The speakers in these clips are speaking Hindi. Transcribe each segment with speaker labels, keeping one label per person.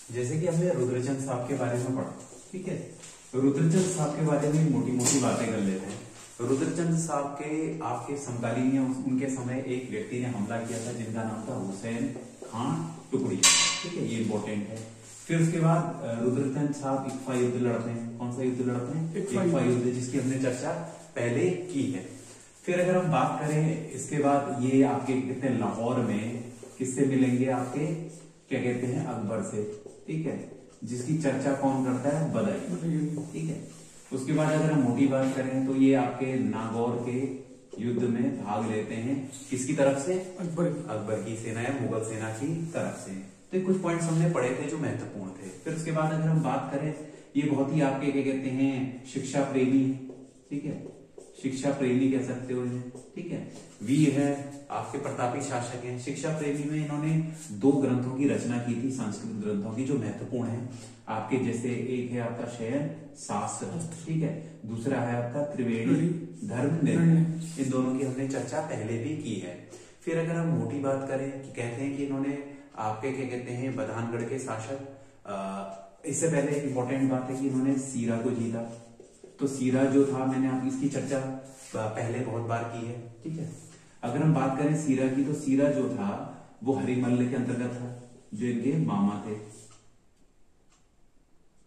Speaker 1: जैसे कि हमने रुद्रचंद साहब के बारे में पढ़ा, ठीक है। रुद्रचंद साहब के बारे में मोटी मोटी बातें कर लेते हैं। रुद्रचंद साहब के आपके समकालीन उनके समय एक व्यक्ति ने हमला किया था जिनका नाम था हुसैन खान टुकड़ी, ठीक है, ये इंपॉर्टेंट है। फिर उसके बाद रुद्रचंद साहब इक्फा युद्ध लड़ते हैं। कौन सा युद्ध लड़ते हैं? इक्फा युद्ध, जिसकी हमने चर्चा पहले की है। फिर अगर हम बात करें इसके बाद, ये आपके कहते हैं लाहौर में किससे मिलेंगे? आपके क्या कहते हैं? अकबर से, ठीक है, जिसकी चर्चा कौन करता है? बदायूं, ठीक है। उसके बाद अगर हम मोटी बात करें तो ये आपके नागौर के युद्ध में भाग लेते हैं। किसकी तरफ से? अकबर की सेना या मुगल सेना की तरफ से। तो कुछ पॉइंट्स हमने पढ़े थे जो महत्वपूर्ण थे। फिर उसके बाद अगर हम बात करें, ये बहुत ही आपके क्या कहते हैं? शिक्षा प्रेमी, ठीक है, शिक्षा प्रेमी कह सकते हो इन्हें, ठीक है। वीर है, आपके प्रतापी शासक हैं। शिक्षा प्रेमी में इन्होंने 2 ग्रंथों की रचना की थी, संस्कृत ग्रंथों की, जो महत्वपूर्ण है आपके। जैसे एक है आपका शयन शास्त्र, ठीक है, दूसरा है आपका त्रिवेणी धर्म निर्णय। इन दोनों की हमने चर्चा पहले भी की है। फिर अगर हम मोटी बात करें कि कहते हैं कि इन्होंने आपके क्या कहते हैं? बधानगढ़ के शासक। इससे पहले एक इंपॉर्टेंट बात है कि इन्होंने सीरा को जीता। तो सीरा जो था, मैंने आप इसकी चर्चा पहले बहुत बार की है, ठीक है। अगर हम बात करें सीरा की, तो सीरा जो था वो हरिमल्ल के अंतर्गत था, जो इनके मामा थे,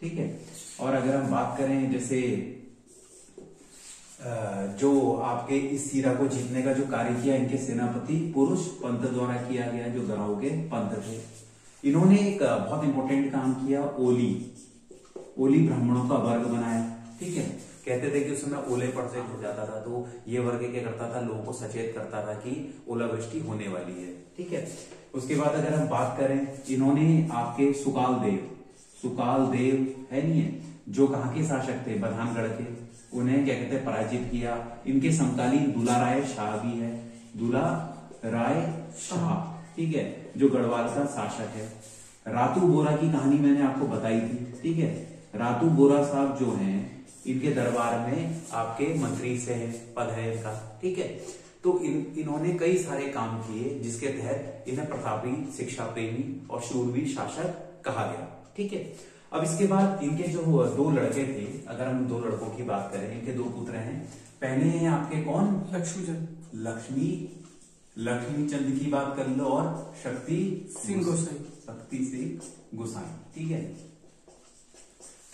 Speaker 1: ठीक है। और अगर हम बात करें जैसे जो आपके इस सीरा को जीतने का जो कार्य किया, इनके सेनापति पुरुष पंत द्वारा किया गया, जो गराऊ के पंत थे। इन्होंने एक बहुत इंपॉर्टेंट काम किया, ओली ब्राह्मणों का वर्ग बनाया, ठीक है। कहते थे कि उस समय ओले पड़ से हो जाता था, तो ये वर्ग क्या करता था? लोगों को सचेत करता था कि ओलावृष्टि होने वाली है, ठीक है। उसके बाद अगर हम बात करें, इन्होंने आपके सुकाल देव है नहीं है, जो कहाँ के शासक थे? बधानगढ़ के। उन्हें क्या कहते हैं? पराजित किया। इनके समकालीन दुलाराय शाह भी है, दुलाराय शाह, ठीक है, जो गढ़वाल का शासक है। रातू बोरा की कहानी मैंने आपको बताई थी, ठीक है। रातू बोरा साहब जो हैं, इनके दरबार में आपके मंत्री से है, पद है इनका, ठीक है। तो इन्होंने कई सारे काम किए, जिसके तहत इन्हें प्रतापी, शिक्षा प्रेमी और शूरवीर शासक कहा गया, ठीक है। अब इसके बाद इनके जो 2 लड़के थे, अगर हम 2 लड़कों की बात करें, इनके 2 पुत्र हैं। पहले हैं आपके कौन? लक्ष्मीचंद की बात कर लो, और शक्ति सिंह गोसाई, ठीक है।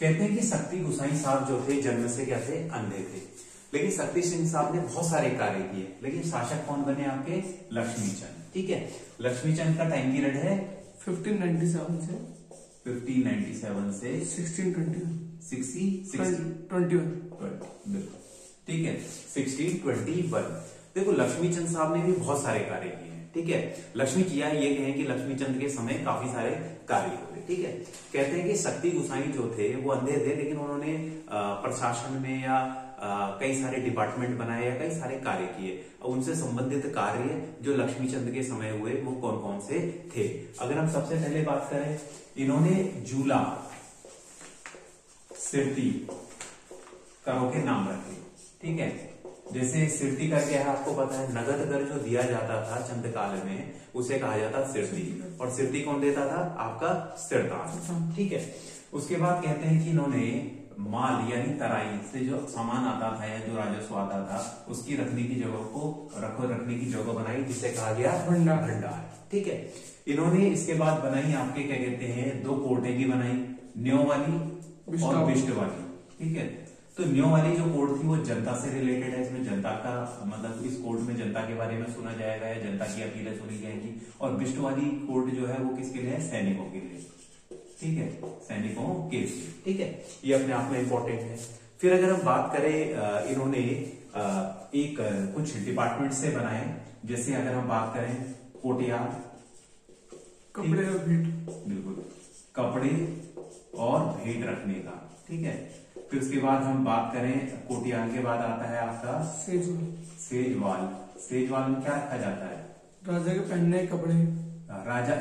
Speaker 1: कहते हैं कि शक्ति गोसाई साहब जो थे, जन्म से क्या थे? अंधे थे। लेकिन शक्ति सिंह साहब ने बहुत सारे कार्य किए, लेकिन शासक कौन बने? आपके लक्ष्मीचंद, ठीक है। लक्ष्मीचंद का टाइम पीरियड है
Speaker 2: 1597 से 1621,
Speaker 1: ठीक है, 1621। देखो, लक्ष्मीचंद साहब ने भी बहुत सारे कार्य किए हैं, ठीक है। लक्ष्मी किया ये कहें कि लक्ष्मीचंद के समय काफी सारे कार्य हुए, ठीक है। कहते हैं कि शक्ति गोसाई जो थे वो अंधे थे, लेकिन उन्होंने प्रशासन में या कई सारे डिपार्टमेंट बनाए या कई सारे कार्य किए। उनसे संबंधित कार्य जो लक्ष्मीचंद के समय हुए वो कौन कौन से थे? अगर हम सबसे पहले बात करें, इन्होंने जूला सिरती करों के नाम रखे, ठीक है। जैसे सिरती कर क्या है आपको पता है? नगद कर जो दिया जाता था चंद काल में, उसे कहा जाता सिरती। और सिरती कौन देता था? आपका सिरतान, ठीक है। उसके बाद कहते हैं कि इन्होंने माल यानी तराई से जो सामान आता था या जो राजस्व आता था, उसकी रखने की जगह बनाई, जिसे कहा गया भंडार, ठीक है। इन्होंने इसके बाद बनाई आपके क्या कहते हैं? 2 कोर्टें की बनाई, न्यो वाली और बिष्ट वाली, ठीक है। तो न्यो वाली जो कोर्ट थी वो जनता से रिलेटेड है। इसमें जनता का मतलब, इस कोर्ट में जनता के बारे में सुना जाएगा या जनता की अपीलें सुनी जाएंगी। और बिष्ट वाली कोर्ट जो है वो किसके लिए है? सैनिकों के लिए, ठीक है, सैनिकों के लिए, ठीक है। ये अपने आप में इंपॉर्टेंट है। फिर अगर हम बात करें, इन्होंने एक कुछ डिपार्टमेंट से बनाए। जैसे अगर हम बात करें कोटियार,
Speaker 2: कपड़े और भेंट,
Speaker 1: बिल्कुल, कपड़े और भेंट रखने का, ठीक है। फिर उसके बाद हम बात करें, कोटियार के बाद आता है आपका सेजवाल में क्या रखा जाता है?
Speaker 2: राजा के पहनने के कपड़े,
Speaker 1: राजा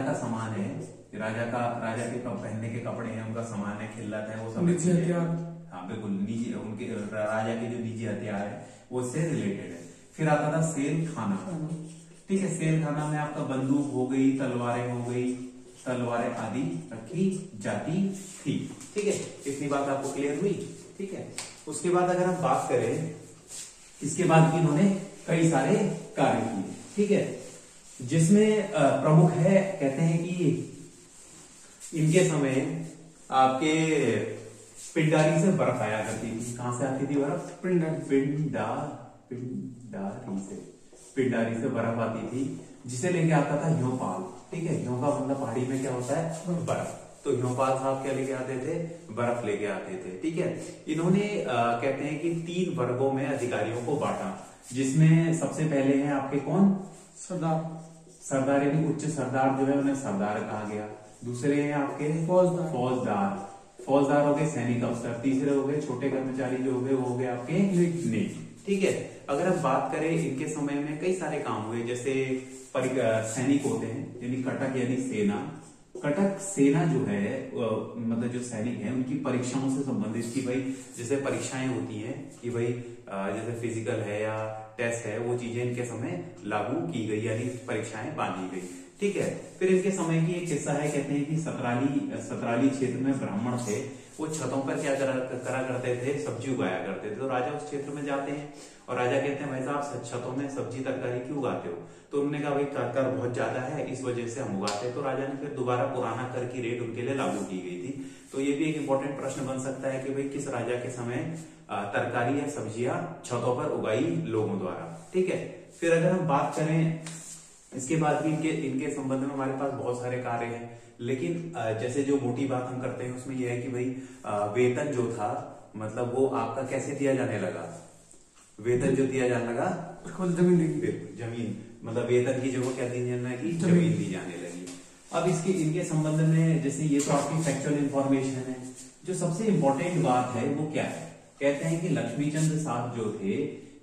Speaker 1: का सामान है, राजा के पहनने के कपड़े हैं, उनका सामान है, खिल्लत है, वो सब
Speaker 2: निजी हथियार,
Speaker 1: हाँ बिल्कुल, निजी, उनके राजा के जो निजी हथियार है वो उससे रिलेटेड है। फिर आता था सेल खाना, ठीक है। सेल खाना में आपका बंदूक हो गई, तलवारें हो गई, तलवारें आदि रखी जाती थी। ठीक है, इतनी बात आपको क्लियर हुई। ठीक है, उसके बाद अगर हम बात करें, इसके बाद इन्होंने कई सारे कार्य किए। ठीक है, जिसमें प्रमुख है, कहते हैं कि इनके समय आपके पिंडारी से बर्फ आया करती थी। कहां से आती थी बर्फ? पिंडारी से बर्फ आती थी, जिसे लेके आता था हिमपाल। ठीक है, हिम का मतलब पहाड़ी में क्या होता है? बर्फ। तो हिमपाल साहब क्या लेके आते थे? बर्फ लेके आते थे। ठीक है, इन्होंने कहते हैं कि 3 वर्गों में अधिकारियों को बांटा, जिसमें सबसे पहले हैं आपके कौन? सरदार यानी उच्च सरदार जो है उन्हें सरदार कहा गया। दूसरे हैं आपके फौजदार हो गए, सैनिक अफसर। तीसरे हो गए छोटे कर्मचारी जो हो गए, वो हो गए आपके नेवी। ठीक है, अगर हम बात करें इनके समय में कई सारे काम हुए, जैसे सैनिक होते हैं यानी कटक यानी सेना। कटक सेना जो है मतलब जो सैनिक है उनकी परीक्षाओं से संबंधित, कि भाई जैसे परीक्षाएं होती हैं कि भाई जैसे फिजिकल है या टेस्ट है, वो चीजें इनके समय लागू की गई यानी परीक्षाएं बांधी गई। ठीक है, फिर इनके समय की एक किस्सा है, कहते हैं कि सतराली क्षेत्र में ब्राह्मण थे, वो छतों पर क्या करा करते थे? सब्जी उगाया करते थे। तो राजा उस क्षेत्र में जाते हैं और राजा कहते हैं भाई साहब छतों में सब्जी तरकारी क्यों उगाते हो? तो उन्होंने कहा भाई कर बहुत ज्यादा है, इस वजह से हम उगाते हैं। तो राजा ने फिर दोबारा पुराना कर की रेट उनके लिए लागू की गई थी। तो ये भी एक इंपॉर्टेंट प्रश्न बन सकता है कि भाई किस राजा के समय तरकारी या सब्जियां छतों पर उगाई लोगों द्वारा। ठीक है, फिर अगर हम बात करें इसके बाद भी इनके संबंध में हमारे पास बहुत सारे कार्य हैं, लेकिन जैसे जो मोटी बात हम करते हैं उसमें यह है कि भाई वेतन जो था मतलब वो आपका कैसे दिया जाने लगा? वेतन जो दिया जाने लगा, जमीन मतलब वेतन की जगह क्या दी जाने लगी? जमीन दी जाने लगी। अब इनके संबंध में जैसे ये तो आपकी फैक्चुअल इंफॉर्मेशन है, जो सबसे इंपॉर्टेंट बात है वो क्या है? कहते हैं कि लक्ष्मीचंद साहब जो थे,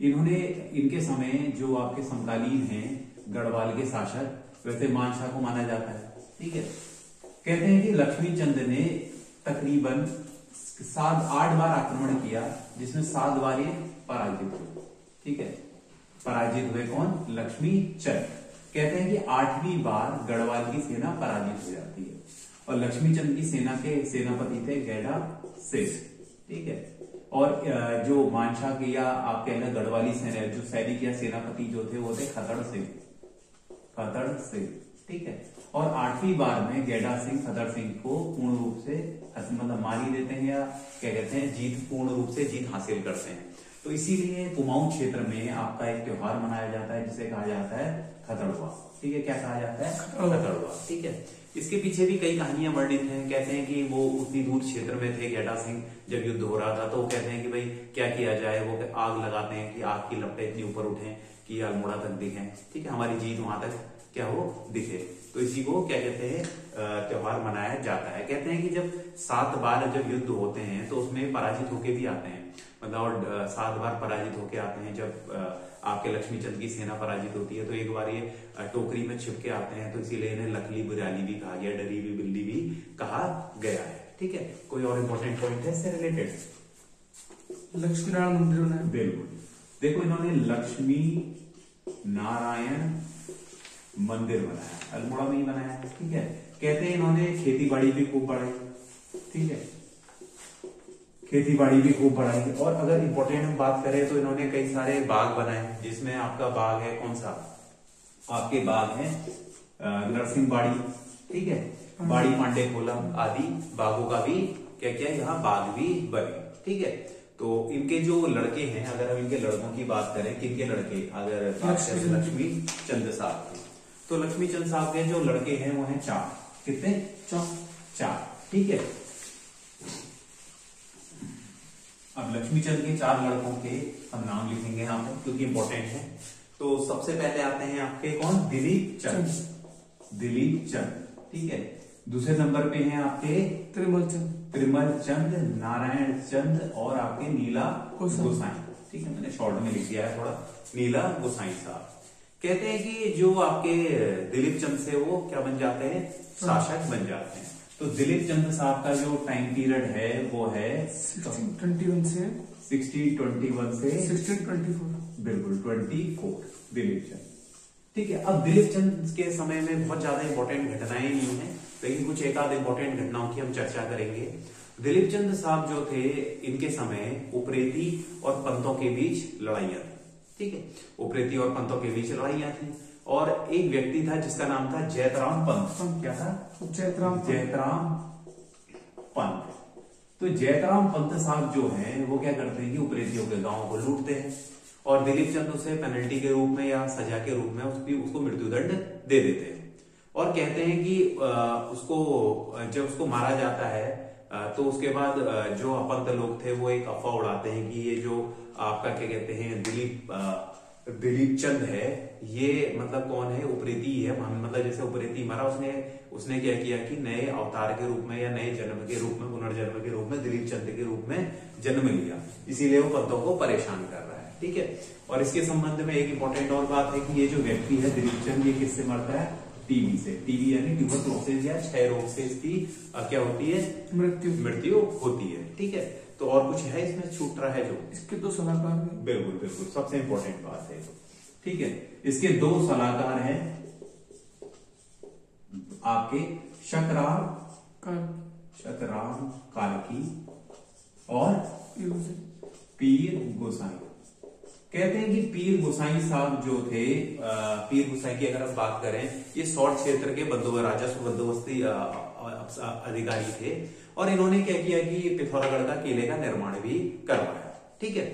Speaker 1: इन्होंने इनके समय जो आपके समकालीन हैं गढ़वाल के शासक, वैसे मानशाह को माना जाता है। ठीक है, कहते हैं कि लक्ष्मीचंद ने तकरीबन 7-8 बार आक्रमण किया, जिसमें 7 बार ये पराजित हुए। ठीक है, पराजित हुए कौन? लक्ष्मीचंद। कहते हैं कि 8वीं बार गढ़वाल की सेना पराजित हो जाती है और लक्ष्मीचंद की सेना के सेनापति थे गैडा सिंह। ठीक है, और जो मानशाह की या आप कहना गढ़वाली सेना जो सैनिक या सेनापति जो थे वो थे खतड़ सिंह। ठीक है, और 8वीं बार में गैडा सिंह खतड़ सिंह को पूर्ण रूप से मतलब मार ही देते हैं या क्या कहते हैं पूर्ण रूप से जीत हासिल करते हैं। तो इसीलिए कुमाऊं क्षेत्र में आपका एक त्योहार मनाया जाता है जिसे कहा जाता है खतड़वा। ठीक है, क्या कहा जाता है? खतड़वा। ठीक है, इसके पीछे भी कई कहानियां वर्णित हैं। कहते हैं कि वो उतनी दूर क्षेत्र में थे गैडा सिंह, जब युद्ध हो रहा था तो वो कहते हैं कि भाई क्या किया जाए, वो आग लगाते हैं कि आग की लपटें इतनी ऊपर उठे कि अल्मोड़ा तक दिखे। ठीक है, हमारी जीत वहां तक क्या हो दिखे। तो इसी को क्या कहते हैं? त्योहार मनाया जाता है। कहते हैं कि जब 7 बार जब युद्ध होते हैं तो उसमें पराजित होके भी आते हैं, मतलब और 7 बार पराजित होके आते हैं। जब आपके लक्ष्मीचंद की सेना पराजित होती है तो एक बार ये टोकरी में छिप के आते हैं, तो इसीलिए इन्हें लकली बुराली भी कहा गया, डरी हुई बिल्ली भी कहा गया है। ठीक है, कोई और इम्पोर्टेंट पॉइंट है इससे रिलेटेड?
Speaker 2: लक्ष्मी नारायण मंदिर बनाया।
Speaker 1: बिल्कुल, देखो इन्होंने लक्ष्मी नारायण मंदिर बनाया, अल्मोड़ा में ही बनाया है। ठीक है, कहते हैं इन्होंने खेती बाड़ी भी खूब बढ़ाई। ठीक है, खेती बाड़ी भी खूब बढ़ाई। और अगर इंपॉर्टेंट हम बात करें तो इन्होंने कई सारे बाग बनाए, जिसमें आपका बाग है कौन सा? आपके बाग है नरसिंह बाड़ी। ठीक है, बाड़ी पांडे कोलम आदि बागों का भी क्या क्या यहाँ बाग भी बने। ठीक है, तो इनके जो लड़के हैं, अगर हम इनके लड़कों की बात करें, किनके लड़के? अगर लक्ष्मी चंद साहब के, तो लक्ष्मी चंद साहब के जो लड़के हैं वो हैं 4। कितने? 4। ठीक है, अब लक्ष्मीचंद के 4 लड़कों के हम नाम लिखेंगे यहाँ पर क्योंकि इंपॉर्टेंट है। तो सबसे पहले आते हैं आपके कौन? दिलीप चंद। ठीक है, दूसरे नंबर पे हैं आपके त्रिमल चंद, नारायण चंद और आपके नीला गोसाई। ठीक है, मैंने शॉर्ट में लिख दिया है थोड़ा, नीला गोसाई साहब। कहते हैं कि जो आपके दिलीप चंद से वो क्या बन जाते हैं? शासक बन जाते हैं। तो दिलीप चंद साहब का जो टाइम पीरियड है वो है
Speaker 2: 1621 से 1624।
Speaker 1: बिल्कुल 24 दिलीप चंद। ठीक है, अब दिलीप चंद के समय में बहुत ज्यादा इंपॉर्टेंट घटनाएं नहीं है, लेकिन कुछ एक आध इंपॉर्टेंट घटनाओं की हम चर्चा करेंगे। दिलीप चंद साहब जो थे, इनके समय उप्रेती और पंतों के बीच लड़ाइयां थी, ठीक है, उप्रेती और पंतों के बीच लड़ाइयां थी। और एक व्यक्ति था जिसका नाम था जैतराम पंत। क्या था? जैतराम पंत। तो जैतराम पंत साहब जो हैं वो क्या करते हैं कि उप्रेतियों के गांवों को लूटते हैं और दिलीप चंद उसे पेनल्टी के रूप में या सजा के रूप में उसको मृत्युदंड दे देते हैं और कहते हैं कि उसको जब उसको मारा जाता है तो उसके बाद जो अपंत लोग थे वो एक अफवाह उड़ाते हैं कि ये जो आपका क्या कहते हैं दिलीप चंद है, ये मतलब कौन है? उप्रेती है। मतलब जैसे उप्रेती मरा, उसने क्या किया कि नए अवतार के रूप में या नए जन्म के रूप में, पुनर्जन्म के रूप में दिलीप चंद के रूप में जन्म लिया, इसीलिए वो पंतों को परेशान कर रहा है, ठीक है। और इसके संबंध में एक इंपॉर्टेंट और बात है कि ये जो व्यक्ति है दिलीप चंद, ये किससे मरता है? टीबी से। टीबी यानी ट्यूबरक्लोसिस या क्षय रोग से इसकी क्या होती है? मृत्यु होती है, ठीक है। तो और कुछ है इसमें छूट रहा है जो?
Speaker 2: इसके 2 सलाहकार हैं।
Speaker 1: बिल्कुल बिल्कुल, सबसे इंपॉर्टेंट बात है, ठीक है। इसके 2 सलाहकार हैं आपके शकराम कार्की और पीर गोसाई। कहते हैं कि पीर गोसाई साहब जो थे, पीर गोसाई की अगर आप बात करें, ये सौर क्षेत्र के राजस्व बंदोबस्ती अधिकारी थे और इन्होंने क्या किया कि पिथौरागढ़ का किले का निर्माण भी करवाया, ठीक है।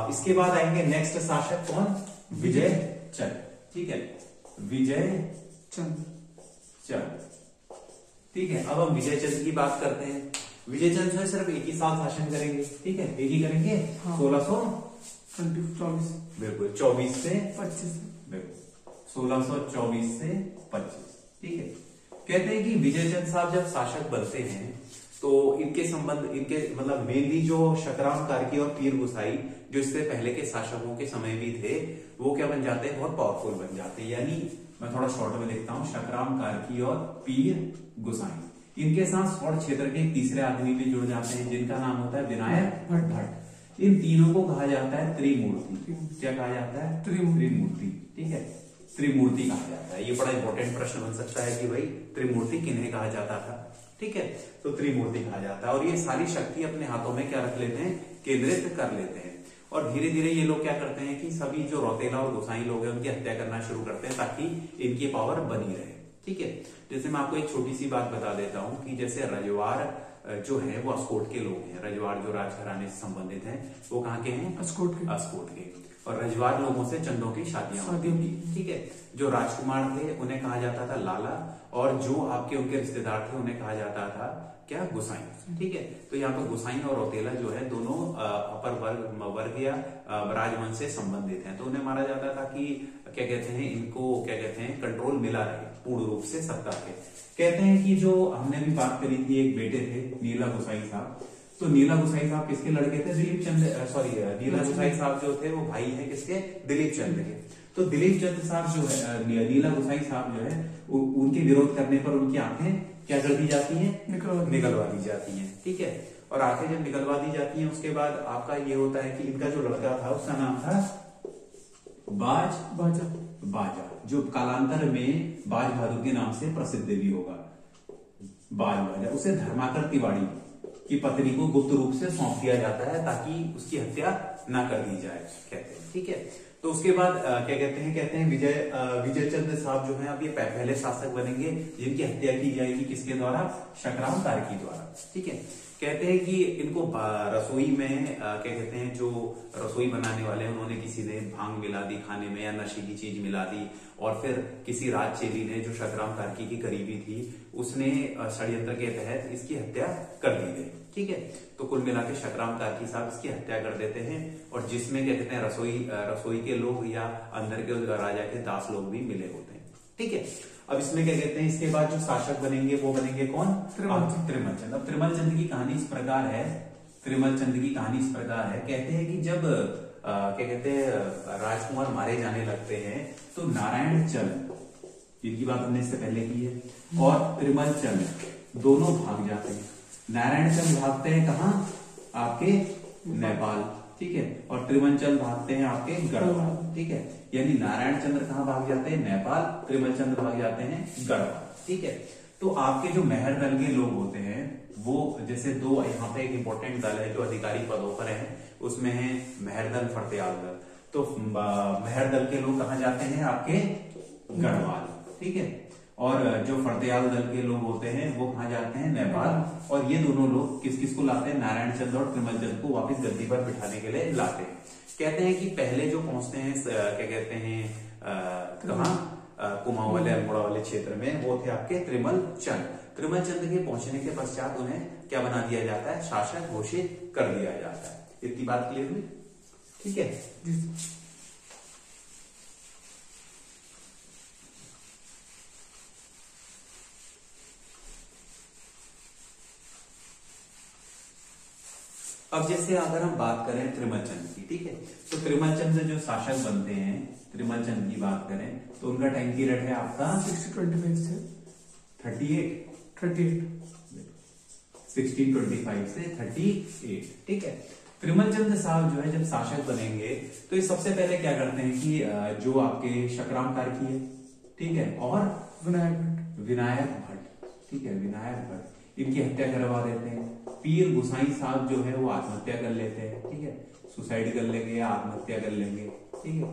Speaker 1: इसके बाद आएंगे नेक्स्ट शासक कौन? विजय चंद, ठीक है, विजय चंद, ठीक है। अब हम विजय चंद की बात करते हैं। विजय चंद जो है सिर्फ एक ही साल शासन करेंगे, ठीक है, एक ही करेंगे।
Speaker 2: 1624
Speaker 1: बिल्कुल 24 से
Speaker 2: 25,
Speaker 1: बिल्कुल 1624 से 25, ठीक है। कहते हैं कि विजय चंद साहब जब शासक बनते हैं तो इनके मतलब मेनली जो शकराम कार्की और पीर गोसाई जो इससे पहले के शासकों के समय भी थे, वो क्या बन जाते हैं? बहुत पावरफुल बन जाते हैं। यानी मैं थोड़ा शॉर्ट में लिखता हूं, शकराम कार्की और पीर गोसाई, इनके साथ सौर क्षेत्र के तीसरे आदमी भी जुड़ जाते हैं जिनका नाम होता है विनायक भट्ट। इन तीनों को कहा जाता है त्रिमूर्ति। क्या कहा जाता है? त्रिमूर्ति, ठीक है, त्रिमूर्ति कहा जाता है। ये बड़ा इंपॉर्टेंट प्रश्न बन सकता है कि भाई त्रिमूर्ति किन्हें कहा जाता था, ठीक है। तो त्रिमूर्ति कहा जाता है और ये सारी शक्ति अपने हाथों में क्या रख लेते हैं? केंद्रित कर लेते हैं। और धीरे धीरे ये लोग क्या करते हैं कि सभी जो रौतेला और गोसाई लोग हैं उनकी हत्या करना शुरू करते हैं ताकि इनकी पावर बनी रहे, ठीक है। जैसे मैं आपको एक छोटी सी बात बता देता हूं कि जैसे रजवाड़ जो है वो अस्कोट के लोग हैं। रजवाड़ जो राजघराने से संबंधित हैं वो कहाँ के हैं? अस्कोट के। और रजवाड़ लोगों से चंदों की शादियां होती थी, ठीक है। जो राजकुमार थे उन्हें कहा जाता था लाला और जो आपके उनके रिश्तेदार थे उन्हें कहा जाता था क्या? गोसाई, ठीक है। तो यहाँ पर गोसाई और रौतेला जो है दोनों अपर वर्ग या राजवंश से संबंधित हैं। तो उन्हें माना जाता था कि क्या कहते हैं, इनको क्या कहते हैं, कंट्रोल मिला रहे पूर्ण रूप से सत्ता के। कहते हैं कि जो हमने भी बात करी थी, एक बेटे थे नीला गोसाई साहब। तो नीला गोसाई साहब किसके लड़के थे? दिलीप चंद, नीला गोसाई साहब जो थे वो भाई है किसके? दिलीप चंद के। तो दिलीप चंद साहब जो है, नीला गोसाई साहब जो है, उनके विरोध करने पर उनकी आंखें क्या कर दी जाती हैं? निकलवा दी जाती हैं, ठीक है। और आंखें जब निकलवा दी जाती हैं उसके बाद आपका ये होता है कि इनका जो लड़का था उसका नाम था बाजा, जो कालांतर में बाज बहादुर के नाम से प्रसिद्ध भी होगा। बाजा उसे धर्माकर तिवारी की पत्नी को गुप्त रूप से सौंप दिया जाता है ताकि उसकी हत्या ना कर दी जाए, कहते हैं, ठीक है। तो उसके बाद क्या कहते हैं विजय चंद साहब जो है अब ये पहले शासक बनेंगे जिनकी हत्या की जाएगी किसके द्वारा? शकराम कार्की द्वारा, ठीक है। कहते हैं कि इनको रसोई में क्या कहते हैं, जो रसोई बनाने वाले उन्होंने किसी ने भांग मिला दी खाने में या नशे की चीज मिला दी और फिर किसी राजचेली ने जो शकराम कार्की की करीबी थी उसने षड्यंत्र के तहत इसकी हत्या कर दी गई, ठीक है। तो कुल मिला के शकराम कार्की साहब इसकी हत्या कर देते हैं और जिसमें क्या कहते हैं रसोई के लोग या अंदर के राजा के दास लोग भी मिले होते हैं, ठीक है। अब इसमें क्या कहते हैं, इसके बाद जो शासक बनेंगे वो बनेंगे कौन? त्रिमल चंद। अब त्रिमल चंद की कहानी इस प्रकार है, कहते हैं कि जब क्या कहते हैं राजकुमार मारे जाने लगते हैं तो नारायण चंद, जिनकी बात हमने इससे पहले की है, और त्रिमल चंद दोनों भाग जाते हैं। नारायण चंद भागते हैं कहाँ? आपके नेपाल, ठीक है। और त्रिमल चंद भागते हैं आपके गढ़वाल, ठीक है। यानी नारायण चंद्र कहाँ भाग जाते हैं? नेपाल। त्रिमल चंद्र भाग जाते हैं गढ़वाल, ठीक है। तो आपके जो मेहर दल के लोग होते हैं वो जैसे दो यहाँ पे एक इंपॉर्टेंट दल है जो अधिकारी पदों पर है, उसमें है मेहर दल, फरतेयाल दल। तो मेहर दल के लोग कहाँ जाते हैं? आपके गढ़वाल, ठीक है। और जो फरतेयाल दल के लोग होते हैं वो कहाँ जाते हैं? नेपाल। और ये दोनों लोग किस किस को लाते हैं? नारायण चंद और त्रिमल चंद को वापिस गद्दी पर बिठाने के लिए लाते हैं। कहते हैं कि पहले जो पहुंचते हैं क्या कहते हैं कहाँ? कुमाऊं वाले, अल्मोड़ा वाले क्षेत्र में, वो थे आपके त्रिमल चंद। त्रिमल चंद के पहुंचने के पश्चात उन्हें क्या बना दिया जाता है? शासक घोषित कर दिया जाता है। इतनी बात क्लियर हुई? ठीक है। अब जैसे अगर हम बात करें त्रिमल चंद की, ठीक है, तो त्रिमल चंद जो शासक बनते हैं, त्रिमल चंद की बात करें तो उनका टाइम पीरियड है आपका
Speaker 2: 1625 से
Speaker 1: 1625 से 38, ठीक है। त्रिमल चंद साहब जो है जब शासक बनेंगे तो ये सबसे पहले क्या करते हैं कि जो आपके शकराम कार्की है, ठीक है, और विनायक भट्ट, ठीक है, विनायक भट्ट, इनकी हत्या करवा देते हैं। पीर गुसाई साहब जो है वो आत्महत्या कर लेते हैं, ठीक है, सुसाइड कर लेंगे या आत्महत्या कर लेंगे, ठीक है,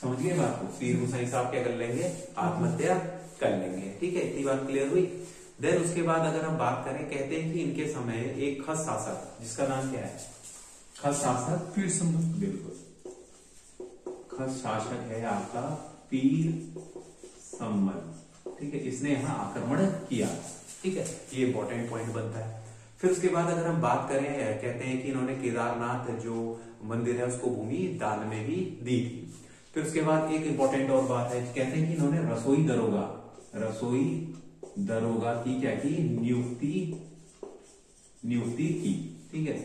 Speaker 1: समझ गए बात को? पीर गुसाई साहब क्या कर लेंगे? आत्महत्या कर लेंगे, ठीक है। इतनी बात क्लियर हुई? देन उसके बाद अगर हम बात करें, कहते हैं कि इनके समय एक खस शासक, जिसका नाम क्या है? खस शासक
Speaker 2: पीर संबल,
Speaker 1: बिल्कुल, खस शासक है आपका पीर संबल, ठीक है, इसने यहाँ आक्रमण किया, ठीक है, ये इंपॉर्टेंट पॉइंट बनता है। फिर उसके बाद अगर हम बात करें, कहते हैं कि इन्होंने केदारनाथ जो मंदिर है उसको भूमि दान में भी दी थी। फिर उसके बाद एक इंपॉर्टेंट और बात है, कहते हैं कि इन्होंने रसोई दरोगा की क्या की? नियुक्ति की, ठीक है,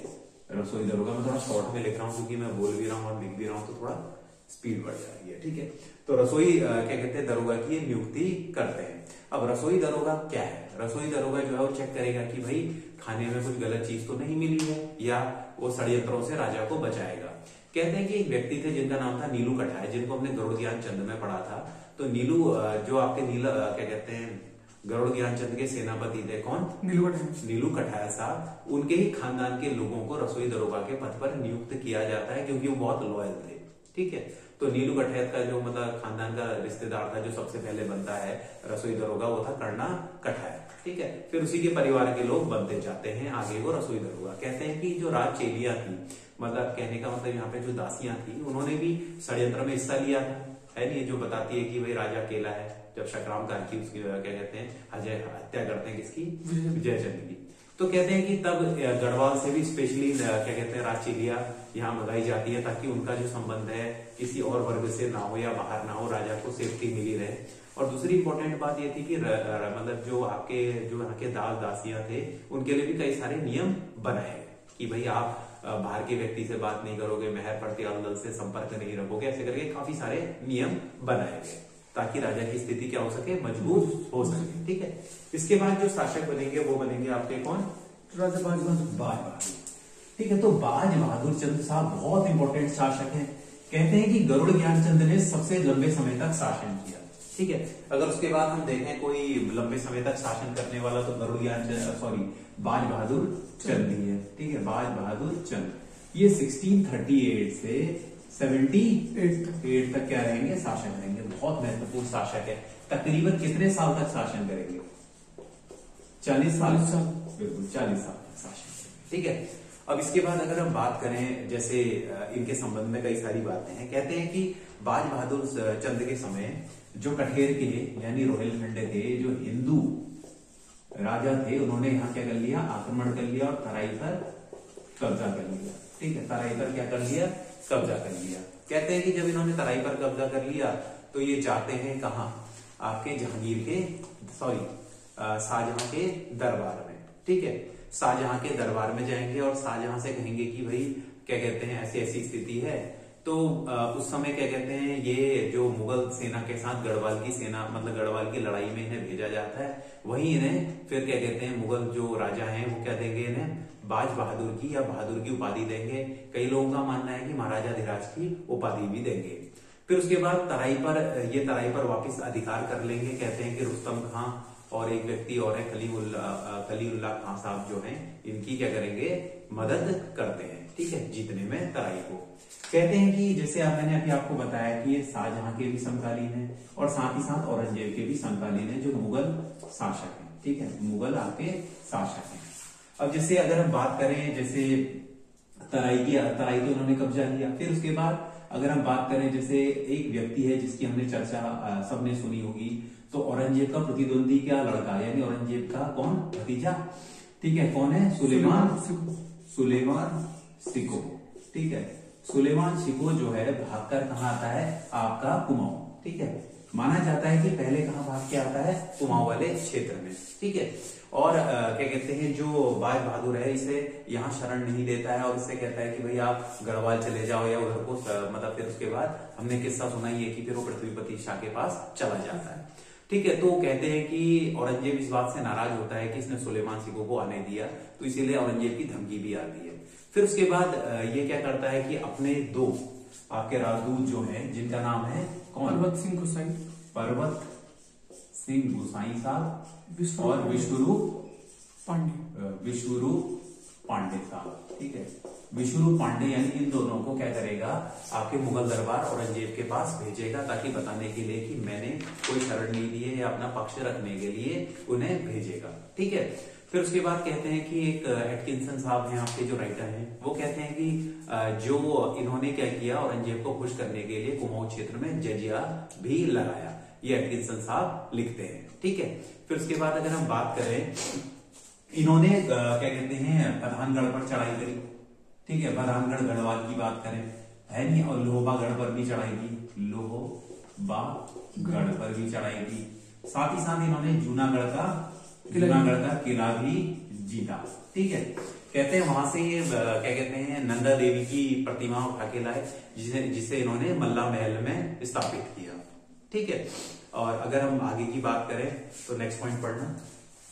Speaker 1: रसोई दरोगा। मैं थोड़ा शॉर्ट में लिख रहा हूं क्योंकि मैं बोल भी रहा हूं और लिख भी रहा हूं तो थोड़ा स्पीड बढ़ जा रही है, ठीक है। तो रसोई क्या कहते हैं? दरोगा की नियुक्ति करते हैं। अब रसोई दरोगा क्या है? रसोई दरोगा जो है वो चेक करेगा कि भाई खाने में कुछ गलत चीज तो नहीं मिली है, या वो षड्यंत्रों से राजा को बचाएगा। कहते हैं कि एक व्यक्ति थे जिनका नाम था नीलू कठाय, जिनको हमने गरुड़ ज्ञान चंद में पढ़ा था। तो नीलू जो आपके क्या कहते हैं गरुड़ ज्ञान चंद के सेनापति थे, कौन? नीलू कठाय साहब। उनके ही खानदान के लोगों को रसोई दरोगा के पद पर नियुक्त किया जाता है क्योंकि वो बहुत लॉयल थे, ठीक है। तो नीलू कठाय का जो मतलब खानदान का रिश्तेदार था जो सबसे पहले बनता है रसोई दरोगा, वो था कर्णा कठाय, ठीक है। फिर उसी के परिवार के लोग बनते जाते हैं आगे वो रसोई दरोगा। कहते हैं कि जो राज चेलियां थी, मतलब कहने का मतलब यहाँ पे जो दासियां थी, उन्होंने भी षड्यंत्र में हिस्सा लिया था, है नहीं? जो बताती है कि भाई राजा अकेला है, जब शकराम कार्की उसकी क्या कहते हैं हत्या करते हैं किसकी? विजयचंद की। तो कहते हैं कि तब गढ़वाल से भी स्पेशली क्या कहते हैं राजचेलिया यहाँ मंगाई जाती है ताकि उनका जो संबंध है किसी और वर्ग से ना हो या बाहर ना हो, राजा को सेफ्टी मिली रहे। और दूसरी इंपॉर्टेंट बात ये थी कि मतलब जो आपके जो यहाँ के दास दासियां थे उनके लिए भी कई सारे नियम बनाए कि भाई आप बाहर के व्यक्ति से बात नहीं करोगे, मेहर फरतेयाल दल से संपर्क नहीं रखोगे, ऐसे करके काफी सारे नियम बनाए गए ताकि राजा की स्थिति क्या हो सके? मजबूत हो सके, ठीक है। इसके बाद जो शासक बनेंगे वो बनेंगे आपके कौन?
Speaker 2: राजा बाज
Speaker 1: बहादुर, ठीक है। तो बाज बहादुर चंद साहब बहुत इंपॉर्टेंट शासक हैं। कहते हैं कि गरुड़ ज्ञानचंद ने सबसे लंबे समय तक शासन किया, ठीक है। अगर उसके बाद हम देखें कोई लंबे समय तक शासन करने वाला तो गरुड़ ज्ञानचंद बाज बहादुर चंद ही है, ठीक है, बाज बहादुर चंद। ये 1638 से 78 तक क्या रहेंगे? शासन रहेंगे। बहुत महत्वपूर्ण शासक है। तकरीबन कितने साल तक शासन करेंगे? 40 साल, बिल्कुल 40 साल तक शासन करेंगे, ठीक है। अब इसके बाद अगर हम बात करें, जैसे इनके संबंध में कई सारी बातें हैं। कहते हैं कि बाज बहादुर चंद के समय जो कठेर के यानी रोहिलखंड के जो हिंदू राजा थे, उन्होंने यहाँ क्या कर लिया? आक्रमण कर लिया और तराई पर कब्जा कर लिया, ठीक है। तराई पर क्या कर लिया? कब्जा कर लिया। कहते हैं कि जब इन्होंने तराई पर कब्जा कर लिया तो ये जाते हैं कहाँ? आपके जहांगीर के शाहजहां के दरबार में, ठीक है। शाहजहां के दरबार में जाएंगे और शाहजहां से कहेंगे कि भाई क्या कहते हैं ऐसी ऐसी स्थिति है। तो उस समय क्या कहते हैं ये जो मुगल सेना के साथ गढ़वाल की सेना मतलब गढ़वाल की लड़ाई में इन्हें भेजा जाता है, वहीं इन्हें फिर क्या कहते हैं मुगल जो राजा हैं वो क्या देंगे? इन्हें बाज बहादुर की या बहादुर की उपाधि देंगे। कई लोगों का मानना है कि महाराजा धीराज की उपाधि भी देंगे। फिर उसके बाद तराई पर वापस अधिकार कर लेंगे। कहते हैं कि रुस्तम खां और एक व्यक्ति और है खलीलुल्लाह खान साहब जो हैं, इनकी क्या करेंगे, मदद करते हैं, ठीक है, जीतने में तराई को। कहते हैं कि जैसे मैंने अभी आपको बताया कि ये शाहजहां के भी समकालीन है और साथ ही साथ औरंगजेब के भी समकालीन है, जो मुगल शासक है, ठीक है, मुगल आपके शासक है। अब जैसे अगर हम बात करें, जैसे तराई तो उन्होंने कब्जा किया। फिर उसके बाद अगर हम बात करें, जैसे एक व्यक्ति है जिसकी हमने चर्चा सबने सुनी होगी, तो औरंगजेब का प्रतिद्वंदी क्या लड़का, यानी औरंगजेब का कौन, भतीजा, ठीक है, कौन है, सुलेमान सिको, ठीक है। सुलेमान सिको जो है भागकर कहाँ आता है, आपका कुमाऊं, ठीक है। माना जाता है कि पहले कहाँ भाग के आता है, कुमाऊं वाले क्षेत्र में, ठीक है। और क्या कहते हैं, जो बाज बहादुर है इसे यहाँ शरण नहीं देता है और इससे कहता है कि भाई आप गढ़वाल चले जाओ या उधर को, मतलब फिर उसके बाद हमने किस्सा सुना ही है कि फिर वो पृथ्वीपति शाह के पास चला जाता है, ठीक है। तो कहते हैं कि औरंगजेब इस बात से नाराज होता है कि इसने सुलेमान सिको को आने दिया, तो इसीलिए औरंगजेब की धमकी भी आती है। फिर उसके बाद ये क्या करता है कि अपने दो आपके राजदूत जो हैं, जिनका नाम है कौन, पर्वत सिंह गोसाई साहब और विश्वरूप पांडे साहब, ठीक है। विश्वरूप पांडे यानी इन दोनों को क्या करेगा, आपके मुगल दरबार औरंगजेब के पास भेजेगा, ताकि बताने के लिए कि मैंने कोई शरण नहीं दी है, या अपना पक्ष रखने के लिए उन्हें भेजेगा, ठीक है। फिर उसके बाद कहते हैं कि एक एटकिंसन साहब हैं आपके जो राइटर हैं, वो कहते हैं कि जो इन्होंने क्या किया, औरंगजेब को खुश करने के लिए कुमाऊं क्षेत्र में जजिया भी लगाया, ये एटकिंसन साहब लिखते हैं, ठीक है। फिर उसके बाद अगर हम बात करें, इन्होंने क्या कहते हैं, प्रधानगढ़ पर चढ़ाई करी, ठीक है, प्रधानगढ़ गढ़वाल की बात करें है नहीं, और लोहबागढ़ पर भी चढ़ाई की, लोहबागढ़ पर भी चढ़ाई की। साथ ही साथ इन्होंने जूनागढ़ का किला भी जीता, ठीक है। कहते हैं वहां से ये क्या कहते हैं, नंदा देवी की प्रतिमा उठा के लाए, जिसे इन्होंने मल्ला महल में स्थापित किया, ठीक है। और अगर हम आगे की बात करें तो नेक्स्ट पॉइंट पढ़ना,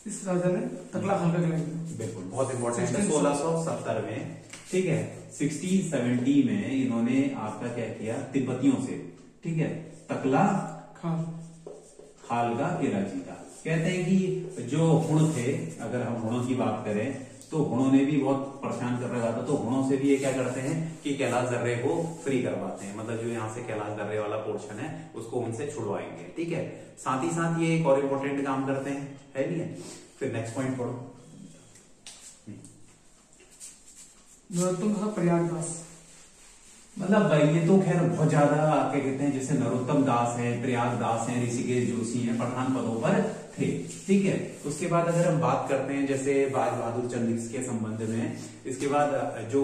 Speaker 2: इस राजा ने तकला खान का किला,
Speaker 1: बिल्कुल बहुत इंपॉर्टेंट है, 1670 में, ठीक है। 1670 में इन्होंने आपका क्या किया, तिब्बतियों से, ठीक है, तकला खाल का किला जीता। कहते हैं कि जो हुण थे, अगर हम हुणों की बात करें तो हुणों ने भी बहुत परेशान कर रखा था, तो हुणों से भी ये क्या करते हैं कि कैलाश दर्रे को फ्री करवाते हैं, मतलब जो यहाँ से कैलाश दर्रे वाला पोर्शन है उसको उनसे छुड़वाएंगे, ठीक है। साथ ही साथ ये एक और इम्पोर्टेंट काम करते हैं, है नहीं है। फिर नेक्स्ट पॉइंट पढ़ो,
Speaker 2: प्रयागदास,
Speaker 1: मतलब ये तो खैर बहुत ज्यादा क्या कहते हैं, जैसे नरोत्तम दास है, प्रयागदास है, ऋषिकेश जोशी है, प्रधान पदों पर थे, ठीक है। उसके बाद अगर हम बात करते हैं जैसे बाज बहादुर चंद के संबंध में, इसके बाद जो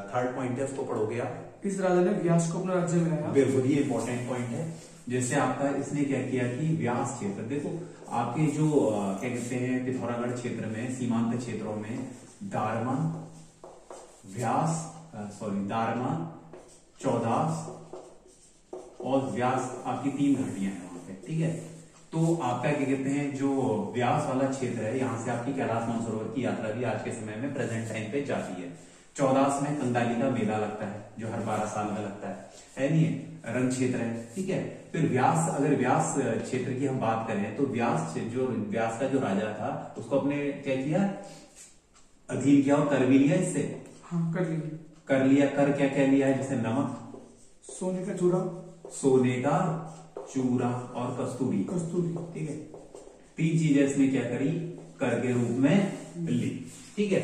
Speaker 1: थर्ड पॉइंट है उसको पढ़ोगे आप,
Speaker 2: इस राजा ने व्यास को अपना राज्य में लाया,
Speaker 1: बिल्कुल ये इंपॉर्टेंट पॉइंट है। जैसे आपका इसने क्या किया कि व्यास क्षेत्र, देखो आपके जो क्या कहते हैं पिथौरागढ़ क्षेत्र में, सीमांत क्षेत्रों में दारमा, चौदास और व्यास आपकी 3 घाटियां हैं वहां पे, ठीक है। तो आपका क्या कहते हैं, जो व्यास वाला क्षेत्र है, यहाँ से आपकी कैलाश मानसरोवर की यात्रा भी आज के समय में प्रेजेंट टाइम पे जाती है। चौदास में कंदाली का मेला लगता है, जो हर 12 साल में लगता है नहीं है, रण क्षेत्र है, ठीक है। फिर व्यास, अगर व्यास क्षेत्र की हम बात करें तो व्यास का जो राजा था उसको अपने क्या किया, अधीन किया और कर भी लिया इससे,
Speaker 2: हाँ
Speaker 1: कर लिया। कर क्या क्या लिया है, जैसे नमक,
Speaker 2: सोने का चूरा और कस्तूरी, ठीक है। 3 चीजें इसने क्या करी, कर के रूप में ली, ठीक है।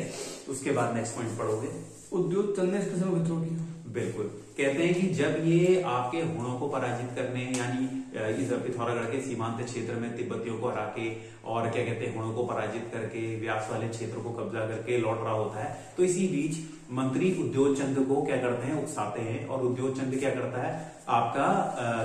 Speaker 2: उसके बाद नेक्स्ट पॉइंट पढ़ोगे, उद्योग चंद ने इसके विद्रोह किया,
Speaker 1: बिल्कुल। कहते हैं कि जब ये आपके हुणों को पराजित करने, यानी इस पिथौरागढ़ के सीमांत क्षेत्र में तिब्बतियों को हरा के और क्या कहते हैं हुणों को पराजित करके व्यास वाले क्षेत्र को कब्जा करके लौट रहा होता है, तो इसी बीच मंत्री उद्योग चंद को क्या करते हैं, उकसाते हैं, और उद्योग चंद क्या करता है, आपका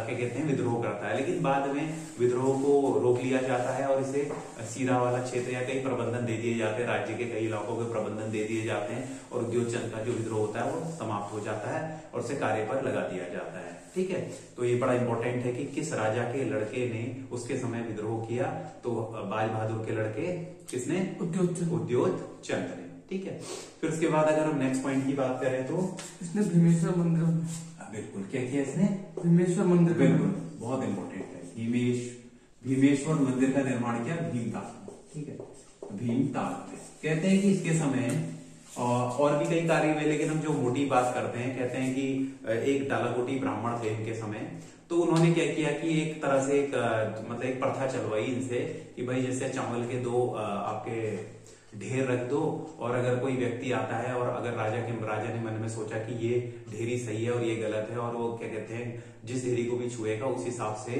Speaker 1: क्या कहते हैं विद्रोह करता है। लेकिन बाद में विद्रोह को रोक लिया जाता है और इसे सीरा वाला क्षेत्र या कई प्रबंधन दे दिए जाते हैं, राज्य के कई इलाकों के प्रबंधन दे दिए जाते हैं, और उद्योग चंद का जो विद्रोह होता है वो समाप्त हो जाता है और उसे कार्य पर लगा दिया जाता है, ठीक है। तो ये बड़ा इंपॉर्टेंट है कि किस राजा के लड़के ने उसके समय विद्रोह किया, तो बाज बहादुर के लड़के किसने, उद्योग चंद ने, ठीक है। फिर उसके बाद अगर हम नेक्स्ट पॉइंट की बात करें तो
Speaker 2: इसने भीमेश्वर मंदिर,
Speaker 1: बिल्कुल क्या किया इसने,
Speaker 2: भीमेश्वर मंदिर,
Speaker 1: बिल्कुल बहुत इंपॉर्टेंट है,
Speaker 2: भीमेश्वर मंदिर का निर्माण किया भीमताल, ठीक है, भीमताल पे। कहते हैं कि इसके समय और भी कई कार्य हुए, लेकिन हम जो मोटी बात करते हैं, कहते हैं कि एक डालाकोटी ब्राह्मण थे इनके समय, तो उन्होंने क्या किया कि एक तरह से मतलब एक प्रथा चलवाई इनसे कि भाई जैसे चावल के दो आपके ढेर रख दो, और अगर कोई व्यक्ति आता है और अगर राजा ने मन में सोचा कि ये ढेरी सही है और ये गलत है, और वो क्या कहते हैं जिस ढेरी को भी छुएगा उस हिसाब से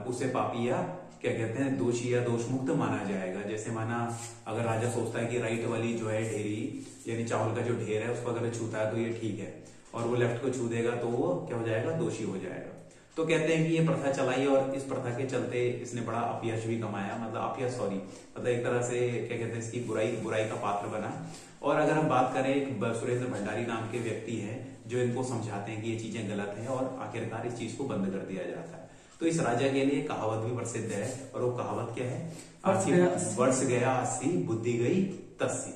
Speaker 2: उसे पापी या क्या कहते हैं दोषी या दोष मुक्त माना जाएगा। जैसे माना अगर राजा सोचता है कि राइट वाली जो है ढेरी यानी चावल का जो ढेर है उसको अगर छूता है तो ये ठीक है, और वो लेफ्ट को छू देगा तो वो क्या हो जाएगा, दोषी हो जाएगा। तो कहते हैं कि ये प्रथा चलाई और इस प्रथा के चलते इसने बड़ा अपयश भी कमाया, मतलब एक तरह से क्या कहते हैं इसकी बुराई का पात्र बना। और अगर हम बात करें, एक सुरेंद्र भंडारी नाम के व्यक्ति हैं जो इनको समझाते हैं कि ये चीजें गलत हैं और आखिरकार इस चीज को बंद कर दिया जाता है। तो इस राजा के लिए कहावत भी प्रसिद्ध है, और वो कहावत क्या है, वर्ष गया 80 बुद्धि गई 80।